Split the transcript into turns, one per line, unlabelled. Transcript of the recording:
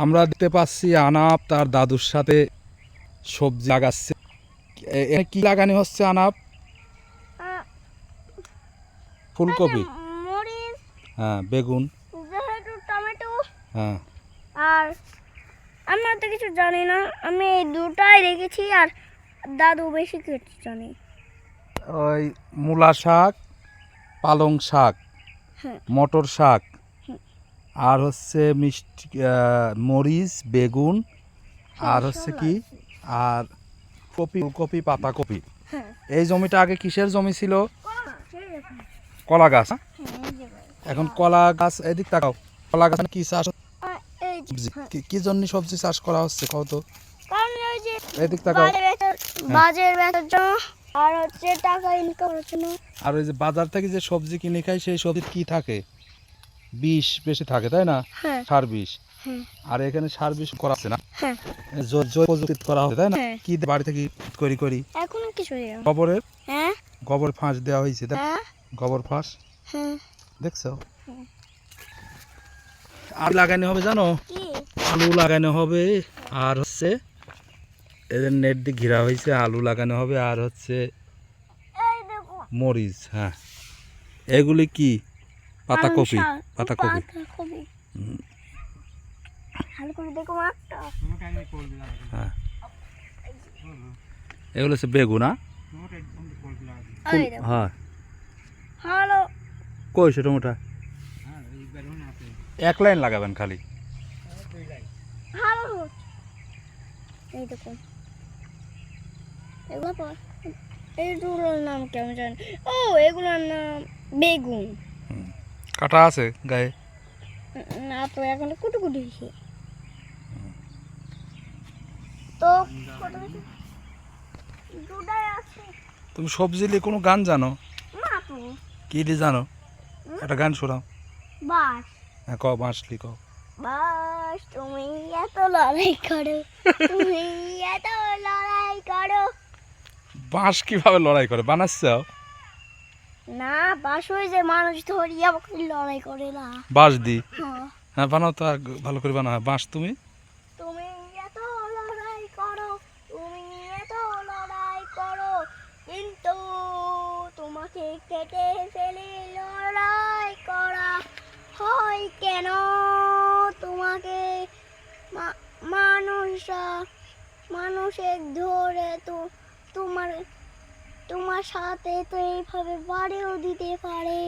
আমরা দেখতে পাচ্ছি আনাপ তার দাদুর সাথে সবজি লাগাচ্ছে। কি লাগানো হচ্ছে আনাপ? ফুলকপি,
মরিচ,
হ্যাঁ, বেগুন,
টমেটো।
হ্যাঁ।
আর আমরা তো কিছু জানি না, আমি এই দুটাই রেখেছি। আর দাদু বেশি কিছু জানি।
ওই মূলা শাক, পালং শাক,
হ্যাঁ,
মটর শাক,
হুম।
আর হচ্ছে মিষ্টি মরিচ, বেগুন, আর হচ্ছে কি, আর কপি, ফুলকপি, পাতাকপি।
হ্যাঁ।
এই জমিটা আগে কিসের জমি ছিল? কলা গাছ, হ্যাঁ? এখন কলা গাছ, এদিক তাকাও, কলা গাছ কি চাষ, সবজি কি জন্য সবজি চাষ করা হচ্ছে কত? এদিক তাকাও।
বাজার বেচার জন্য, আর হচ্ছে টাকা ইনকাম করার জন্য।
আর ওই যে বাজার থেকে যে সবজি কিনে খাই সেই সবজির কি থাকে? বিষ বেশি থাকে, তাই না?
হ্যাঁ,
সার বিষ।
হ্যাঁ,
আর এখানে সার বিষ করা হচ্ছে না,
হ্যাঁ,
জৈব প্রযুক্তি করা হচ্ছে, তাই না?
হ্যাঁ।
কি বাড়ি থেকে করি
এখনো কিছু দিও।
গোবরের,
হ্যাঁ,
গোবর ফাঁস দেওয়া হয়েছে,
হ্যাঁ,
গোবর ফাঁস
হ্যাঁ।
দেখছো?
হ্যাঁ।
আর লাগানো হবে জানো,
কি?
আলু লাগানো হবে, আর হচ্ছে এদের নেট দিয়ে ঘেরা হয়েছে, আলু লাগানো হবে, আর হচ্ছে
এই দেখো,
মরিচ, হ্যাঁ। এগুলি কি? পাতাকপি, পাতাকপি।
পাতাকপি। ভালো করে দেখো মাঠটা।
হ্যাঁ, এগুলো হচ্ছে বেগুন, হ্যাঁ?
এই দেখো।
হ্যাঁ,
ভালো।
কই সে টমেটো? এক লাইন লাগাবেন খালি।
ভালো হচ্ছে। এই দেখো, এগুলো এইগুলোর নাম কেমন জানি। ও, এগুলোর নাম বেগুন।
কাটা আছে গায়ে?
না তো, এখন কুটুকুটি হয়েছে। তো দুটাই আছে।
তুমি সবজি নিয়ে কোনো গান জানো?
না তো।
কি দিয়ে জানো? একটা গান শোনাও।
বাস,
হ্যাঁ, কও, বাঁশলি কও।
বাস তুমি এত লড়াই করো, তুমি এত লড়াই করো।
বাঁশ কিভাবে লড়াই করে বানাচ্ছো?
না, বাস ওই যে মানুষ ধরিয়া লড়াই করে না।
বাঁশ দি,
হ্যাঁ।
হ্যাঁ, বানাও তো, আর ভালো করে বানাও। বাঁশ তুমি
তুমি এত লড়াই করো, তুমি এত লড়াই করো, কিন্তু তোমাকে কেটে ফেলে লড়াই করা হয় কেন? তোমাকে মানুষের ধরে তো তোমার তোমার সাথে তো এইভাবে বাড়িও দিতে পারে।